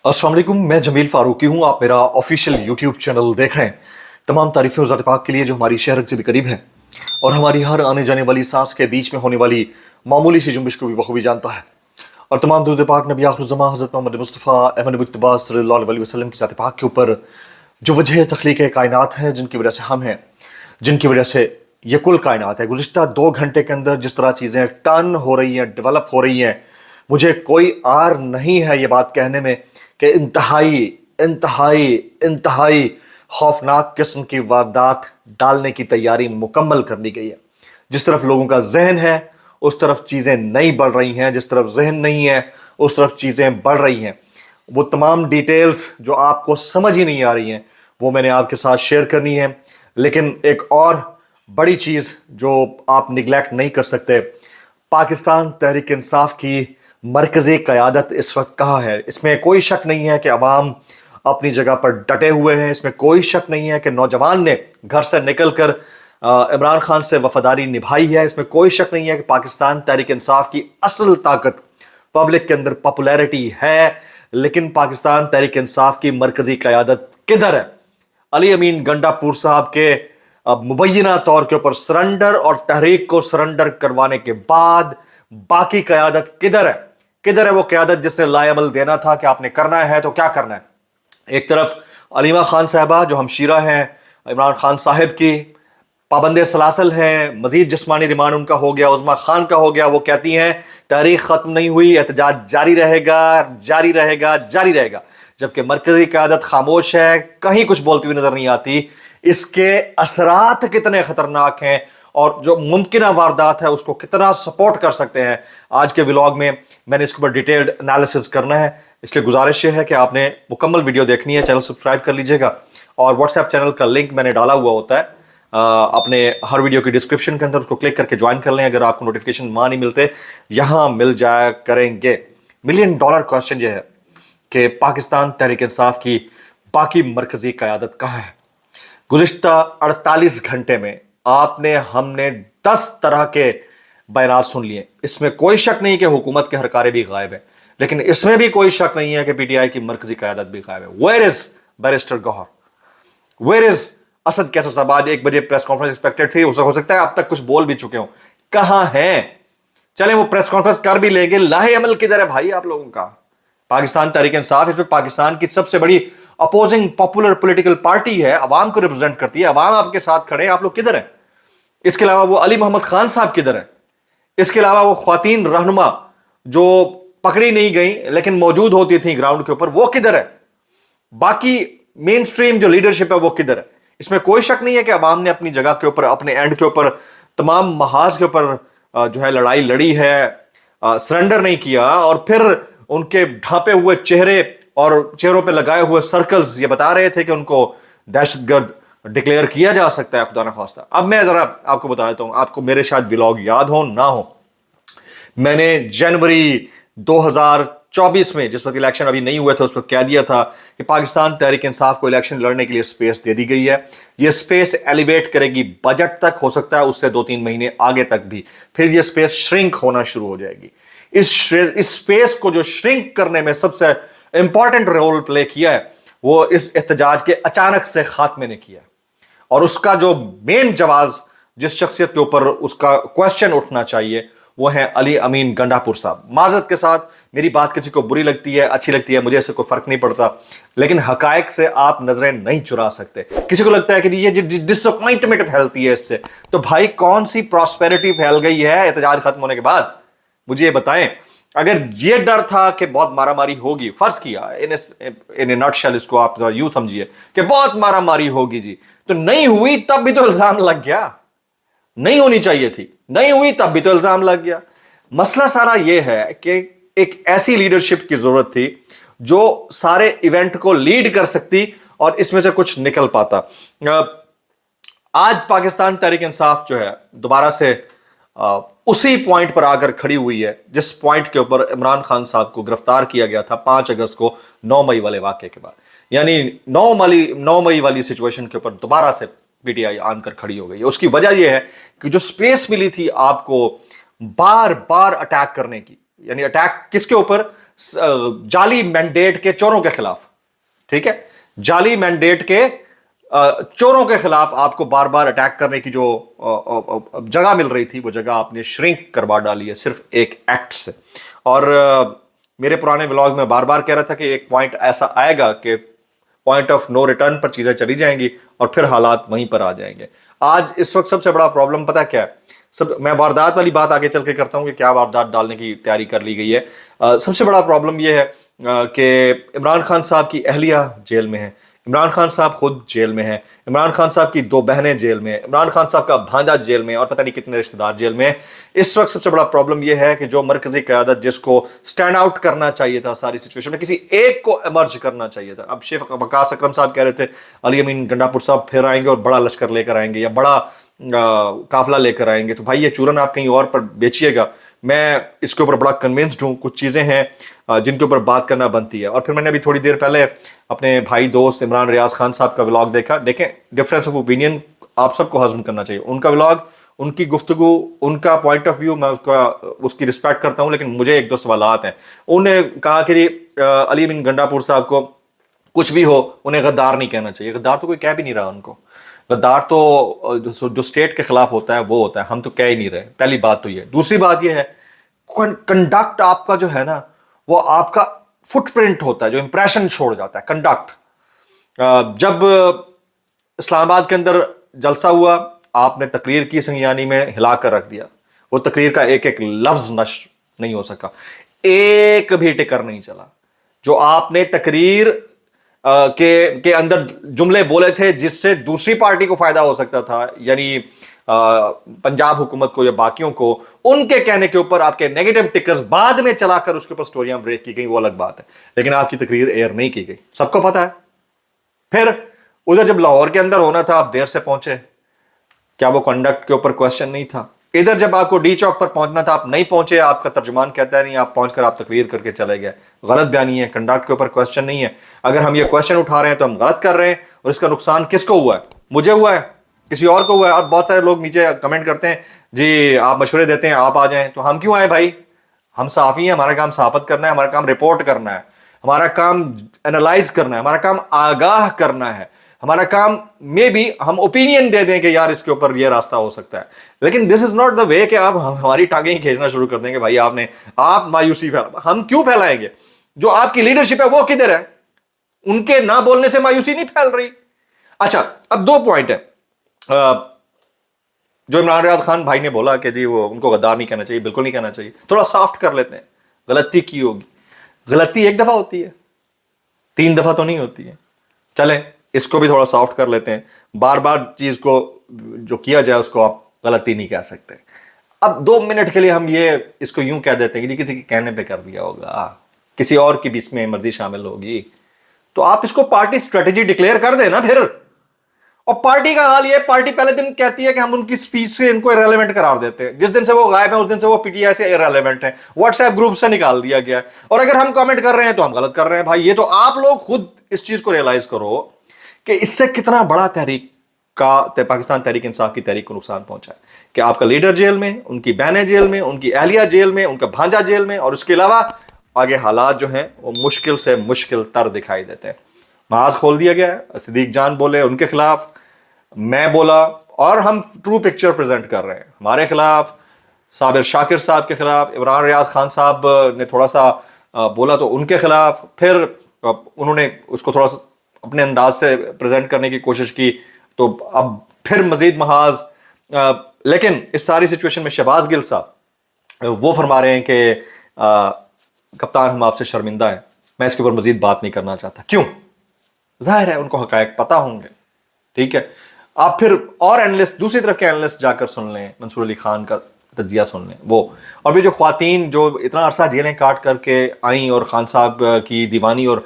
अस्सलाम वालेकुम, मैं जमील फारूकी हूँ। आप मेरा ऑफिशियल यूट्यूब चैनल देख रहे हैं। तमाम तारीफ़ें ज़ात पाक के लिए जो हमारी शहर से भी करीब है और हमारी हर आने जाने वाली सांस के बीच में होने वाली मामूली सी जुम्बिश को भी बखूबी जानता है। और तमाम दुरूद पाक नबी आखिरुज़्ज़मा हज़रत मोहम्मद मुस्तफ़ा अहमद मुज्तबा सल्लल्लाहु अलैहि वसल्लम की ज़ात पाक के ऊपर जो वजह तख्लीक़ कायनात है, जिनकी वजह से हम हैं, जिनकी वजह से ये कुल कायनात है। गुज़िश्ता 2 घंटे के अंदर जिस तरह चीज़ें टर्न हो रही हैं, डेवलप हो रही हैं, मुझे कोई आर नहीं है ये बात कहने में कि इंतहाई इंतहाई इंतहाई खौफनाक किस्म की वारदात डालने की तैयारी मुकम्मल कर ली गई है। जिस तरफ लोगों का जहन है उस तरफ चीज़ें नहीं बढ़ रही हैं, जिस तरफ जहन नहीं है उस तरफ चीज़ें बढ़ रही हैं। वो तमाम डिटेल्स जो आपको समझ ही नहीं आ रही हैं वो मैंने आपके साथ शेयर करनी है। लेकिन एक और बड़ी चीज़ जो आप निगलेक्ट नहीं कर सकते, पाकिस्तान तहरीक इंसाफ की मरकज़ी क़यादत इस वक्त कहाँ है। इसमें कोई शक नहीं है कि अवाम अपनी जगह पर डटे हुए हैं। इसमें कोई शक नहीं है कि नौजवान ने घर से निकल कर इमरान खान से वफादारी निभाई है। इसमें कोई शक नहीं है कि पाकिस्तान तहरीक इंसाफ की असल ताकत पब्लिक के अंदर पॉपुलैरिटी है। लेकिन पाकिस्तान तहरीक इंसाफ की मरकज़ी क़यादत किधर है? अली अमीन गंडापुर साहब के मुबैना तौर के ऊपर सरेंडर और तहरीक को सरेंडर करवाने के बाद बाकी क़यादत किधर है? किधर है वो क़यादत जिसने लाएमल देना था कि आपने करना है तो क्या करना है? एक तरफ अलीमा खान साहबा जो हमशीरा हैं इमरान खान साहब की, पाबंदे सलासल हैं, मजीद जिस्मानी रिमांड उनका हो गया, उज़मा खान का हो गया। वो कहती हैं तारीख ख़त्म नहीं हुई, एहतजाज जारी रहेगा जारी रहेगा जारी रहेगा। जबकि मरकज़ी क़यादत खामोश है, कहीं कुछ बोलती हुई नजर नहीं आती। इसके असरात कितने ख़तरनाक हैं और जो मुमकिन वारदात है उसको कितना सपोर्ट कर सकते हैं, आज के व्लॉग में मैंने इसके ऊपर डिटेल्ड एनालिसिस करना है। इसलिए गुजारिश ये है कि आपने मुकम्मल वीडियो देखनी है, चैनल सब्सक्राइब कर लीजिएगा। और व्हाट्सएप चैनल का लिंक मैंने डाला हुआ होता है अपने हर वीडियो की डिस्क्रिप्शन के अंदर, उसको क्लिक करके ज्वाइन कर लें। अगर आपको नोटिफिकेशन वहाँ नहीं मिलते, यहाँ मिल जाया करेंगे। $1 मिलियन क्वेश्चन ये है कि पाकिस्तान तहरीक इंसाफ की बाकी मरकज़ी क़यादत कहाँ है? गुज़िश्ता 48 घंटे में आपने हमने 10 तरह के बयानात सुन लिए। इसमें कोई शक नहीं कि हुकूमत के हरकारे भी गायब है, लेकिन इसमें भी कोई शक नहीं है कि पीटीआई की मरकज़ी क़यादत भी गायब है। Where is barrister Gohar? Where is Asad Qaiser साहब? आज 1 बजे प्रेस कॉन्फ्रेंस एक्सपेक्टेड थी, हो सकता है अब तक कुछ बोल भी चुके हो। कहां हैं? चले वो प्रेस कॉन्फ्रेंस कर भी लेंगे, लाहे अमल किधर है भाई आप लोगों का? पाकिस्तान तहरीक इंसाफ इसमें पाकिस्तान की सबसे बड़ी अपोजिंग पॉपुलर पॉलिटिकल पार्टी है, अवाम को रिप्रेजेंट करती है, अवाम आपके साथ खड़े हैं, आप लोग किधर हैं? इसके अलावा वो अली मोहम्मद खान साहब किधर हैं? इसके अलावा वो ख्वातीन रहनुमा जो पकड़ी नहीं गई लेकिन मौजूद होती थी ग्राउंड के ऊपर, वो किधर है? बाकी मेन स्ट्रीम जो लीडरशिप है वो किधर है? इसमें कोई शक नहीं है कि अवाम ने अपनी जगह के ऊपर, अपने एंड के ऊपर, तमाम महाज के ऊपर जो है लड़ाई लड़ी है, सरेंडर नहीं किया। और फिर उनके ढांपे हुए चेहरे और चेहरों पे लगाए हुए सर्कल्स ये बता रहे थे कि उनको दहशतगर्द डिक्लेयर किया जा सकता है, खुदा न खास्ता। अब मैं जरा आपको बता देता हूं, आपको मेरे शायद व्लॉग याद हो ना हो, मैंने जनवरी 2024 में, जिस वक्त इलेक्शन अभी नहीं हुए थे, उस वक्त कह दिया था कि पाकिस्तान तहरीक इंसाफ को इलेक्शन लड़ने के लिए स्पेस दे दी गई है। यह स्पेस एलिवेट करेगी बजट तक, हो सकता है उससे 2-3 महीने आगे तक भी। फिर यह स्पेस श्रिंक होना शुरू हो जाएगी। इस स्पेस को जो श्रिंक करने में सबसे इंपॉर्टेंट रोल प्ले किया है वो इस एहतजाज के अचानक से खात्मे ने किया। और उसका जो मेन जवाब जिस शख्सियत के ऊपर उसका क्वेश्चन उठना चाहिए वो है अली अमीन गंडापुर साहब। माजरत के साथ, मेरी बात किसी को बुरी लगती है, अच्छी लगती है, मुझे इससे कोई फर्क नहीं पड़ता, लेकिन हकायक से आप नजरें नहीं चुरा सकते। किसी को लगता है कि ये डिसअपॉइंटमेंट फैलती है इससे, तो भाई कौन सी प्रॉस्पेरिटी फैल गई है एहतजाज खत्म होने के बाद? मुझे ये बताएं। अगर ये डर था कि बहुत मारामारी होगी, फर्ज किया इन नटशेल, इसको आप जरा यूं समझिए कि बहुत मारामारी होगी जी, तो नहीं हुई तब भी तो इल्जाम लग गया। नहीं होनी चाहिए थी, नहीं हुई तब भी तो इल्जाम लग गया। मसला सारा यह है कि एक ऐसी लीडरशिप की जरूरत थी जो सारे इवेंट को लीड कर सकती और इसमें से कुछ निकल पाता। आज पाकिस्तान तहरीक इंसाफ जो है दोबारा से उसी पॉइंट पर आकर खड़ी हुई है जिस पॉइंट के ऊपर इमरान खान साहब को गिरफ्तार किया गया था 5 अगस्त को 9 मई वाले वाकये के बाद। यानी 9 मई वाली सिचुएशन के ऊपर दोबारा से पीटीआई आकर खड़ी हो गई है। उसकी वजह यह है कि जो स्पेस मिली थी आपको बार बार अटैक करने की, यानी अटैक किसके ऊपर? जाली मैंडेट के चोरों के खिलाफ, ठीक है, जाली मैंडेट के चोरों के खिलाफ आपको बार बार अटैक करने की जो जगह मिल रही थी, वो जगह आपने श्रिंक करवा डाली है सिर्फ एक एक्ट से। और मेरे पुराने व्लॉग में बार बार कह रहा था कि एक पॉइंट ऐसा आएगा कि पॉइंट ऑफ नो रिटर्न पर चीजें चली जाएंगी और फिर हालात वहीं पर आ जाएंगे। आज इस वक्त सबसे बड़ा प्रॉब्लम पता क्या है? मैं वारदात वाली बात आगे चल के करता हूं कि क्या वारदात डालने की तैयारी कर ली गई है। सबसे बड़ा प्रॉब्लम यह है कि इमरान खान साहब की अहलिया जेल में है, इमरान खान साहब खुद जेल में हैं, इमरान खान साहब की 2 बहनें जेल में, इमरान खान साहब का भांजा जेल में और पता नहीं कितने रिश्तेदार जेल में। इस वक्त सबसे बड़ा प्रॉब्लम यह है कि जो मरकजी क़यादत जिसको स्टैंड आउट करना चाहिए था सारी सिचुएशन में, किसी एक को इमर्ज करना चाहिए था। अब शेख वकास अकरम साहब कह रहे थे अली अमीन गंडापुर साहब फिर आएंगे और बड़ा लश्कर लेकर आएंगे या बड़ा काफिला लेकर आएंगे, तो भाई ये चूरन आप कहीं और पर बेचिएगा। मैं इसके ऊपर बड़ा कन्विंस्ड हूं, कुछ चीजें हैं जिनके ऊपर बात करना बनती है। और फिर मैंने अभी थोड़ी देर पहले अपने भाई दोस्त इमरान रियाज खान साहब का व्लॉग देखा। देखें, डिफरेंस ऑफ ओपिनियन आप सबको हजम करना चाहिए। उनका व्लॉग, उनकी गुफ्तगू, उनका पॉइंट ऑफ व्यू, मैं उसकी रिस्पेक्ट करता हूं, लेकिन मुझे 1-2 सवालात हैं। उन्होंने कहा कि अली अमीन गंडापुर साहब को कुछ भी हो उन्हें गद्दार नहीं कहना चाहिए। गद्दार तो कोई कह भी नहीं रहा उनको, गद्दार तो जो स्टेट के खिलाफ होता है वो होता है, हम तो कह ही नहीं रहे। पहली बात तो ये। दूसरी बात ये है, कंडक्ट आपका जो है ना, वो आपका फुटप्रिंट होता है, जो इंप्रेशन छोड़ जाता है कंडक्ट। जब इस्लामाबाद के अंदर जलसा हुआ, आपने तकरीर की, संगियानी में हिलाकर रख दिया। वो तकरीर का एक एक लफ्ज नश्र नहीं हो सका, एक भी टिकर नहीं चला। जो आपने तकरीर के अंदर जुमले बोले थे जिससे दूसरी पार्टी को फायदा हो सकता था, यानी पंजाब हुकूमत को या बाकियों को, उनके कहने के ऊपर आपके नेगेटिव टिकर्स बाद में चलाकर उसके ऊपर स्टोरियां ब्रेक की गई, वो अलग बात है। लेकिन आपकी तकरीर एयर नहीं की गई, सबको पता है। फिर उधर जब लाहौर के अंदर होना था, आप देर से पहुंचे, क्या वो कंडक्ट के ऊपर क्वेश्चन नहीं था? इधर जब आपको डी चौक पर पहुंचना था, आप नहीं पहुंचे, आपका तर्जुमान कहता है नहीं, आप पहुंचकर आप तकरीर करके चले गए। गलत बयानी है, कंडक्ट के ऊपर क्वेश्चन नहीं है। अगर हम ये क्वेश्चन उठा रहे हैं तो हम गलत कर रहे हैं, और इसका नुकसान किसको हुआ है? मुझे हुआ है, किसी और को हुआ है। और बहुत सारे लोग नीचे कमेंट करते हैं जी आप मशवरे देते हैं, आप आ जाएं। तो हम क्यों आए भाई? हम साफी हैं, हमारा काम साफत करना है, हमारा काम रिपोर्ट करना है, हमारा काम एनालाइज करना है, हमारा काम आगाह करना है, हमारा काम में भी हम ओपिनियन दे दें कि यार इसके ऊपर ये रास्ता हो सकता है। लेकिन this is not the way कि आप हमारी टांगें ही खींचना शुरू कर देंगे। भाई आप मायूसी फैला, हम क्यों फैलाएंगे? जो आपकी लीडरशिप है वो किधर है? उनके ना बोलने से मायूसी नहीं फैल रही। अच्छा, अब 2 पॉइंट है। जो इमरान रियाज खान भाई ने बोला कि जी वो उनको गद्दार नहीं कहना चाहिए, बिल्कुल नहीं कहना चाहिए, थोड़ा सॉफ्ट कर लेते हैं। गलती की होगी, गलती एक दफा होती है, 3 दफा तो नहीं होती है। चलें, इसको भी थोड़ा सॉफ्ट कर लेते हैं। बार बार चीज को जो किया जाए उसको आप गलती नहीं कह सकते। अब 2 मिनट के लिए हम ये इसको यूं कह देते हैं कि किसी के कहने पे कर दिया होगा, किसी और की भी इसमें मर्जी शामिल होगी, तो आप इसको पार्टी स्ट्रेटेजी डिक्लेयर कर देना फिर। और पार्टी का हाल ये, पार्टी पहले दिन कहती है कि हम उनकी स्पीच से इनको इररिलेवेंट करार देते हैं। जिस दिन से वो गायब है उस दिन से वो पीटीआई से इररिलेवेंट है, व्हाट्सएप ग्रुप से निकाल दिया गया है। और अगर हम कमेंट कर रहे हैं तो हम गलत कर रहे हैं। भाई ये तो आप लोग खुद इस चीज को रियलाइज करो कि इससे कितना बड़ा तहरीक का, पाकिस्तान तहरीक इंसाफ की तहरीक को नुकसान पहुंचा है कि आपका लीडर जेल में, उनकी बहनें जेल में, उनकी अहलिया जेल में, उनका भांजा जेल में, और उसके अलावा आगे हालात जो हैं वो मुश्किल से मुश्किल तर दिखाई देते हैं। महाज खोल दिया गया है, सिद्दीक जान बोले उनके खिलाफ, मैं बोला, और हम ट्रू पिक्चर प्रेजेंट कर रहे हैं। हमारे खिलाफ, साबिर शाकिर साहब के खिलाफ, इमरान रियाज खान साहब ने थोड़ा सा बोला तो उनके खिलाफ, फिर उन्होंने उसको थोड़ा सा अपने अंदाज से प्रेजेंट करने की कोशिश की, तो अब फिर मजीद महाज। लेकिन इस सारी सिचुएशन में शहबाज गिल साहब वो फरमा रहे हैं कि कप्तान हम आपसे शर्मिंदा हैं, मैं इसके ऊपर मजीद बात नहीं करना चाहता। क्यों? जाहिर है उनको हकायक पता होंगे, ठीक है। आप फिर और एनालिस्ट, दूसरी तरफ के एनालिस्ट जाकर सुन लें, मंसूर अली खान का तजिया सुन लें वो। और भी जो ख्वातीन जो इतना अरसा जेलें काट करके आई और खान साहब की दीवानी और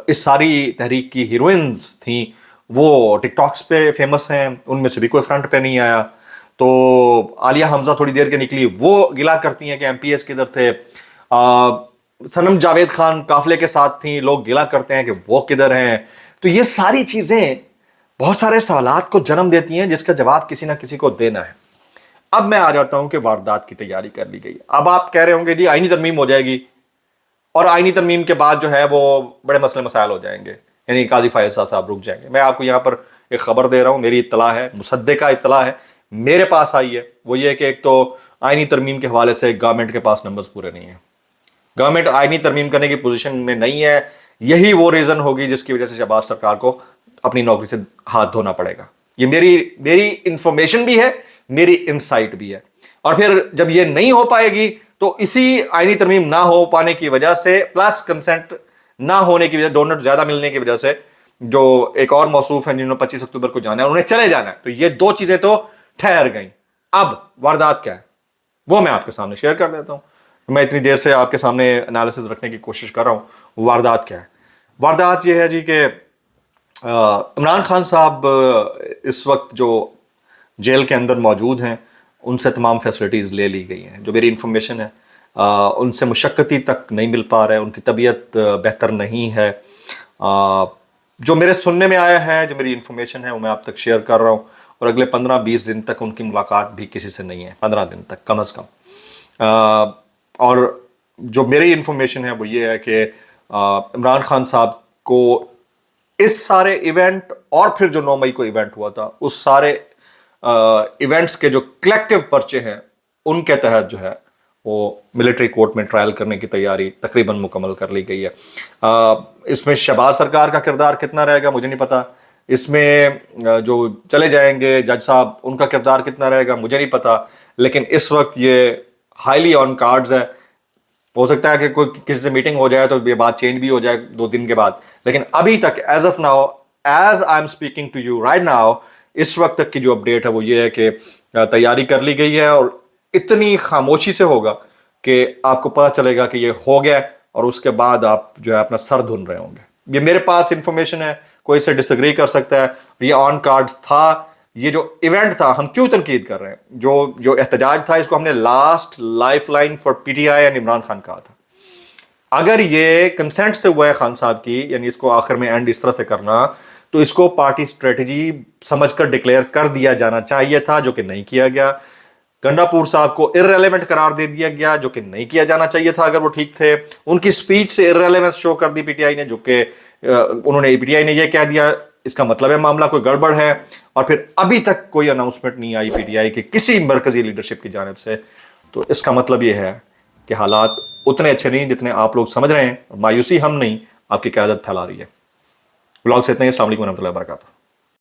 इस सारी तहरीक की हीरोइंस थी, वो टिकटॉक्स पे फेमस हैं, उनमें से भी कोई फ्रंट पे नहीं आया। तो आलिया हमजा थोड़ी देर के निकली, वो गिला करती हैं कि एमपीएस किधर थे। सनम जावेद खान काफिले के साथ थी, लोग गिला करते हैं कि वो किधर हैं। तो ये सारी चीजें बहुत सारे सवालात को जन्म देती हैं जिसका जवाब किसी ना किसी को देना है। अब मैं आ जाता हूं कि वारदात की तैयारी कर ली गई। अब आप कह रहे होंगे जी आईनी तरमीम हो जाएगी, اور آئینی ترمیم کے بعد جو ہے وہ بڑے مسئلے مسائل ہو جائیں گے، یعنی قاضی فائز صاحب رک جائیں گے۔ میں آپ کو یہاں پر ایک خبر دے رہا ہوں، میری اطلاع ہے، مصدقہ اطلاع ہے، میرے پاس آئی ہے، وہ یہ کہ ایک تو آئینی ترمیم کے حوالے سے گورنمنٹ کے پاس نمبرز پورے نہیں ہیں، گورنمنٹ آئینی ترمیم کرنے کی پوزیشن میں نہیں ہے۔ یہی وہ ریزن ہوگی جس کی وجہ سے شہباز سرکار کو اپنی نوکری سے ہاتھ دھونا پڑے گا۔ یہ میری انفارمیشن بھی ہے، میری انسائٹ بھی ہے۔ اور پھر جب یہ نہیں ہو پائے گی تو اسی آئینی ترمیم نہ ہو پانے کی وجہ سے پلس کنسنٹ نہ ہونے کی وجہ، ڈونٹ زیادہ ملنے کی وجہ سے، جو ایک اور موصوف ہیں جنہوں نے 25 اکتوبر کو جانا ہے انہیں چلے جانا ہے، تو یہ دو چیزیں تو ٹھہر گئیں۔ اب واردات کیا ہے وہ میں آپ کے سامنے شیئر کر دیتا ہوں۔ میں اتنی دیر سے آپ کے سامنے انالیسز رکھنے کی کوشش کر رہا ہوں۔ واردات کیا ہے؟ واردات یہ ہے جی کہ عمران خان صاحب اس وقت جو جیل کے اندر موجود ہیں ان سے تمام فیسلٹیز لے لی گئی ہیں۔ جو میری انفارمیشن ہے ان سے مشقتی تک نہیں مل پا رہا ہے، ان کی طبیعت بہتر نہیں ہے۔ جو میرے سننے میں آیا ہے، جو میری انفارمیشن ہے وہ میں آپ تک شیئر کر رہا ہوں، اور اگلے 15-20 دن تک ان کی ملاقات بھی کسی سے نہیں ہے، 15 دن تک کم از کم۔ اور جو میری انفارمیشن ہے وہ یہ ہے کہ عمران خان صاحب کو اس سارے ایونٹ اور پھر جو 9 مئی کو ایونٹ ہوا تھا اس سارے ایونٹس کے جو کلیکٹیو پرچے ہیں ان کے تحت جو ہے وہ ملٹری کورٹ میں ٹرائل کرنے کی تیاری تقریباً مکمل کر لی گئی ہے۔ اس میں شہباز سرکار کا کردار کتنا رہے گا مجھے نہیں پتا، اس میں جو چلے جائیں گے جج صاحب ان کا کردار کتنا رہے گا مجھے نہیں پتا، لیکن اس وقت یہ ہائیلی آن کارڈز ہے۔ ہو سکتا ہے کہ کوئی کسی سے میٹنگ ہو جائے تو یہ بات چینج بھی ہو جائے 2 دن کے بعد، لیکن ابھی تک as of now, as I am speaking to you right now, اس وقت تک کی جو اپڈیٹ ہے وہ یہ ہے کہ تیاری کر لی گئی ہے، اور اتنی خاموشی سے ہوگا کہ آپ کو پتہ چلے گا کہ یہ ہو گیا، اور اس کے بعد آپ جو ہے اپنا سر دھن رہے ہوں گے۔ یہ میرے پاس انفارمیشن ہے، کوئی اس سے ڈس ایگری کر سکتا ہے، یہ آن کارڈز تھا۔ یہ جو ایونٹ تھا، ہم کیوں تنقید کر رہے ہیں، جو احتجاج تھا اس کو ہم نے last life line for P T I and Imran Khan کہا تھا۔ اگر یہ کنسنٹ سے ہوا ہے خان صاحب کی، یعنی اس کو آخر میں اینڈ اس طرح سے کرنا، تو اس کو پارٹی اسٹریٹجی سمجھ کر ڈکلیئر کر دیا جانا چاہیے تھا، جو کہ نہیں کیا گیا۔ گنڈا پور صاحب کو ارریلیونٹ قرار دے دیا گیا، جو کہ نہیں کیا جانا چاہیے تھا اگر وہ ٹھیک تھے۔ ان کی سپیچ سے ارریلیونس شو کر دی پی ٹی آئی نے، جو کہ انہوں نے پی ٹی آئی نے یہ کہہ دیا اس کا مطلب ہے معاملہ کوئی گڑبڑ ہے، اور پھر ابھی تک کوئی اناؤنسمنٹ نہیں آئی پی ٹی آئی کی کسی مرکزی لیڈرشپ کی جانب سے۔ تو اس کا مطلب یہ ہے کہ حالات اتنے اچھے نہیں جتنے آپ لوگ سمجھ رہے ہیں، مایوسی ہم نہیں، آپ کی قیادت پھیلا رہی ہے۔ بلاگ سے اتنا ہی، السلام علیکم ورحمۃ اللہ وبرکاتہ۔